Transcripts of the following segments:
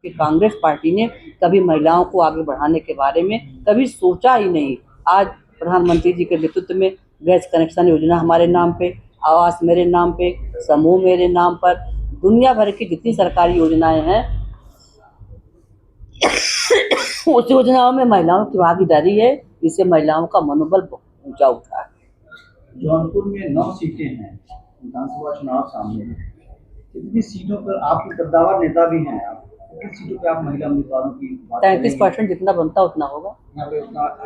कि कांग्रेस पार्टी ने कभी महिलाओं को आगे बढ़ाने के बारे में कभी सोचा ही नहीं। आज प्रधानमंत्री जी के नेतृत्व में गैस कनेक्शन योजना हमारे नाम पे, आवास मेरे नाम पे, समूह मेरे नाम पर, दुनिया भर की जितनी सरकारी योजनाएं हैं उस योजनाओं में महिलाओं की भागीदारी है, इससे महिलाओं का मनोबल बहुत ऊंचा उठा है। जौनपुर में 9 सीटें हैं, विधानसभा चुनाव सामने है। कितनी सीटों पर आप कद्दावर नेता भी हैं, आप कितनी सीटों पे आप महिला उम्मीदवारों की बात करेंगे? 33% जितना बनता उतना होगा,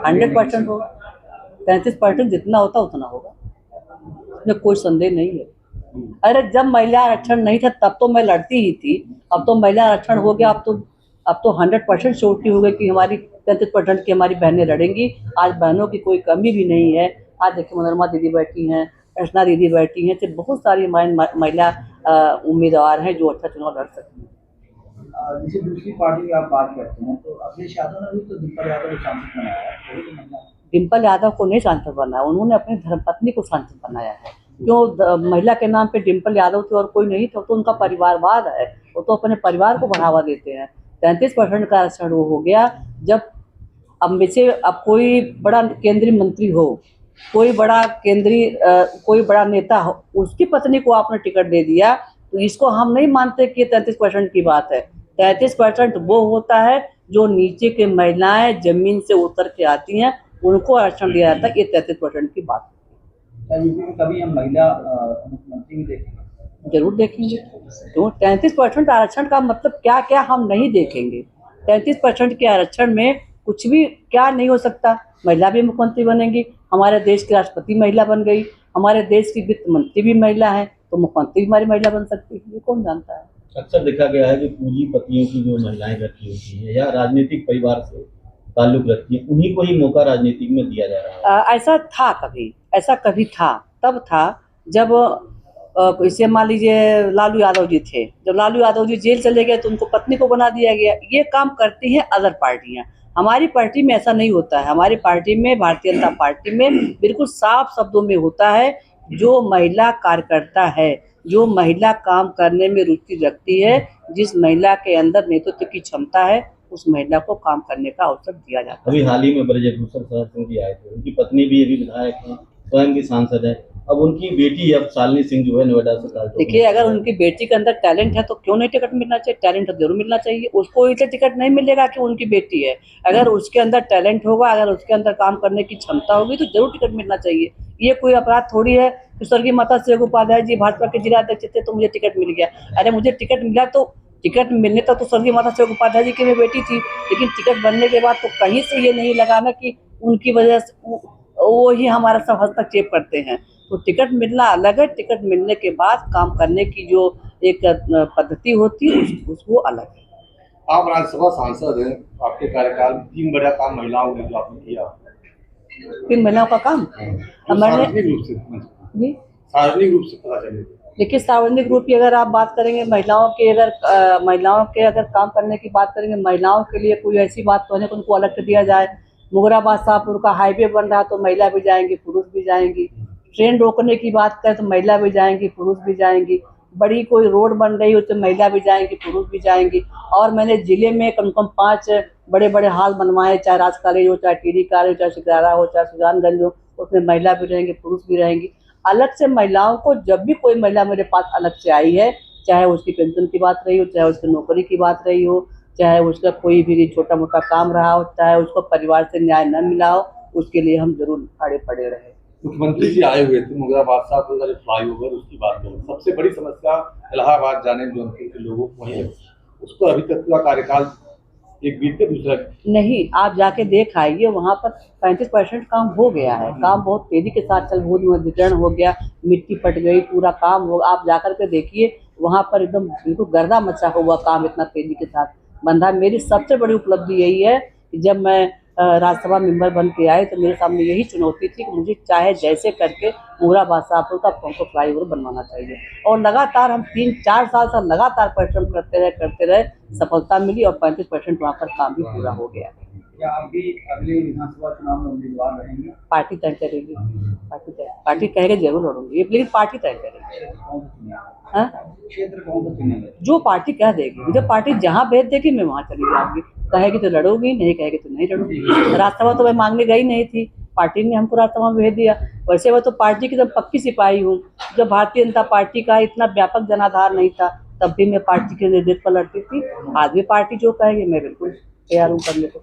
100% होगा। 33% जितना होता उतना होगा, इसमें कोई संदेह नहीं है। अरे जब महिला आरक्षण नहीं था तब तो मैं लड़ती ही थी, अब तो महिला आरक्षण हो गया, अब तो 100% श्योरिटी हो गई कि हमारी 33% की हमारी बहनें लड़ेंगी। आज बहनों की कोई कमी भी नहीं है। आज देखिए मनोरमा दीदी बैठी हैं, अर्चना दीदी बैठी हैं, तो बहुत सारी महिला उम्मीदवार हैं जो अच्छा चुनाव लड़ सकती हैं। जैसे दूसरी पार्टी की आप बात करते हैं तो अखिलेश यादव ने भी तो डिम्पल यादव को सांसद बनाया है। डिम्पल यादव को नहीं सांसद बनाया, उन्होंने अपनी धर्मपत्नी को सांसद बनाया है। क्यों महिला के नाम पे डिम्पल यादव थी और कोई नहीं था, तो उनका परिवारवाद है, वो तो अपने परिवार को बढ़ावा देते हैं। 33% का आरक्षण वो हो गया। जब अब कोई बड़ा केंद्रीय मंत्री हो, कोई बड़ा नेता हो, उसकी पत्नी को आपने टिकट दे दिया, तो इसको हम नहीं मानते कि 33% की बात है। 33% वो होता है जो नीचे के महिलाएं जमीन से उतर के आती हैं, उनको आरक्षण दिया जाता है। ये 33% की बात है। यूपी में कभी हम महिला मुख्यमंत्री भी देखेंगे? जरूर देखेंगे। तो 33% आरक्षण का मतलब क्या क्या हम नहीं देखेंगे। 33% के आरक्षण में कुछ भी क्या नहीं हो सकता। महिला भी मुख्यमंत्री बनेंगी, हमारे देश की राष्ट्रपति महिला बन गई, हमारे देश की वित्त मंत्री भी महिला है, तो मुख्यमंत्री भी हमारी महिला बन सकती है, ये कौन जानता है। अक्सर देखा गया है कि पूंजीपतियों की जो महिलाएं रखी होती है या राजनीतिक परिवार से ताल्लुक रखती है, उन्हीं को ही मौका राजनीति में दिया जा रहा है। ऐसा कभी था, तब था जब इसे मान लीजिए लालू यादव जी थे, जब लालू यादव जी जेल चले गए तो उनको पत्नी को बना दिया गया। ये काम करती हैं अदर पार्टियां, हमारी पार्टी में ऐसा नहीं होता है। हमारी पार्टी में, भारतीय जनता पार्टी में बिल्कुल साफ शब्दों में होता है, जो महिला कार्यकर्ता है, जो महिला काम करने में रुचि रखती है, जिस महिला के अंदर नेतृत्व की क्षमता है, उस महिला को काम करने का अवसर दिया जाता है। अभी हाल ही में ब्रजभूषण शरद सिंह जी आए थे, उनकी पत्नी भी अभी विधायक है, स्वयं की सांसद है। अब उनकी बेटी अब शालिनी सिंह जो है नोएडा से। देखिए, अगर उनकी बेटी के अंदर टैलेंट है तो क्यों नहीं टिकट मिलना चाहिए। टैलेंट तो जरूर मिलना चाहिए। उसको इसलिए टिकट नहीं मिलेगा कि उनकी बेटी है। अगर उसके अंदर टैलेंट होगा, अगर उसके अंदर काम करने की क्षमता होगी तो जरूर टिकट मिलना चाहिए। ये कोई अपराध थोड़ी है कि स्वर्गीय माता शेखर उपाध्याय जी भाजपा के जिला अध्यक्ष थे तो मुझे टिकट मिल गया। अरे मुझे टिकट मिला तो टिकट मिलने तक तो स्वर्गीय माता शेखर उपाध्याय जी की मैं बेटी थी, लेकिन टिकट बनने के बाद तो कहीं से ये नहीं लगाना कि उनकी वजह से वो ही हमारा सब हस्तक्षेप करते हैं। तो टिकट मिलना अलग है, टिकट मिलने के बाद काम करने की जो एक पद्धति होती है उसको अलग है। आप राज्यसभा सांसद हैं, आपके कार्यकाल 3 बड़ा काम महिलाओं ने जो आपने किया। 3 महिलाओं का काम सार्वजनिक रूप से पता चले। देखिए, सार्वजनिक रूप की अगर आप बात करेंगे, महिलाओं के अगर काम करने की बात करेंगे, महिलाओं के लिए कोई ऐसी बात तो है कि उनको अलग कर दिया जाए। मुगराबाद शाहपुर का हाईवे बन रहा तो महिला भी जाएंगी, पुरुष भी जाएंगी। ट्रेन रोकने की बात करें तो महिला भी जाएंगी, पुरुष भी जाएंगी। बड़ी कोई रोड बन रही हो तो महिला भी जाएंगी, पुरुष भी जाएंगी। और मैंने जिले में कम से कम 5 बड़े बड़े हॉल बनवाए, चाहे राज कॉलेज हो, चाहे टीडी कॉलेज हो, चाहे सिकरारा हो, चाहे सुजानगंज हो, उसमें महिला भी रहेंगे, पुरुष भी रहेंगी। अलग से महिलाओं को, जब भी कोई महिला मेरे पास अलग से आई है, चाहे उसकी पेंशन की बात रही हो, चाहे उसकी नौकरी की बात रही हो, चाहे उसका कोई भी छोटा मोटा काम रहा हो, चाहे उसको परिवार से न्याय न मिला हो, उसके लिए हम जरूर खड़े पड़े रहे। मुख्यमंत्री जी आए हुए थे, मुगराबाद साहपुर का जो फ्लाईओवर उसकी बात करें, सबसे बड़ी समस्या इलाहाबाद जाने जौनपुर के लोगों को वही है, उसको अभी तक पूरा कार्यकाल एक बीत के दूसरा नहीं। आप जाके देख आइए, वहाँ पर 35% काम हो गया है। काम बहुत तेजी के साथ चल, बहुत वितरण हो गया, मिट्टी पट गई, पूरा काम हो। आप जाकर के देखिए, वहाँ पर एकदम बिल्कुल गर्दा मचा हुआ काम इतना तेजी के साथ बंधा। मेरी सबसे बड़ी उपलब्धि यही है कि जब मैं राज्यसभा मेंबर बन के आए तो मेरे सामने यही चुनौती थी कि मुझे चाहे जैसे करके मुगराबाद शाहपुर का फ्लाईओवर बनवाना चाहिए। और लगातार हम 3-4 साल से लगातार परिश्रम करते रहे, सफलता मिली और 35% वहाँ पर काम भी पूरा हो गया। क्या आप भी अगले विधानसभा चुनाव में उम्मीदवार रहेंगे? पार्टी तय करेगी, पार्टी कहेगी जरूर लड़ूंगी, लेकिन पार्टी तय करेगी। हाँ? क्षेत्र कौन सा चुनेंगे? जो पार्टी कह देगी, मुझे पार्टी जहाँ भेज देगी मैं वहाँ चली जाऊंगी। कहेगी तो लड़ूंगी, नहीं कहेगी तो नहीं लड़ूंगी। राजसभा तो मैं मांगने गई नहीं थी, पार्टी ने हमको राजसभा में भेज दिया। वैसे मैं तो पार्टी की एकदम पक्की सिपाही हूँ। जब भारतीय जनता पार्टी का इतना व्यापक जनाधार नहीं था तब भी मैं पार्टी के नेतृत्व पर लड़ती थी। आज भी पार्टी जो कहेगी मैं बिल्कुल तैयार हूँ करने को।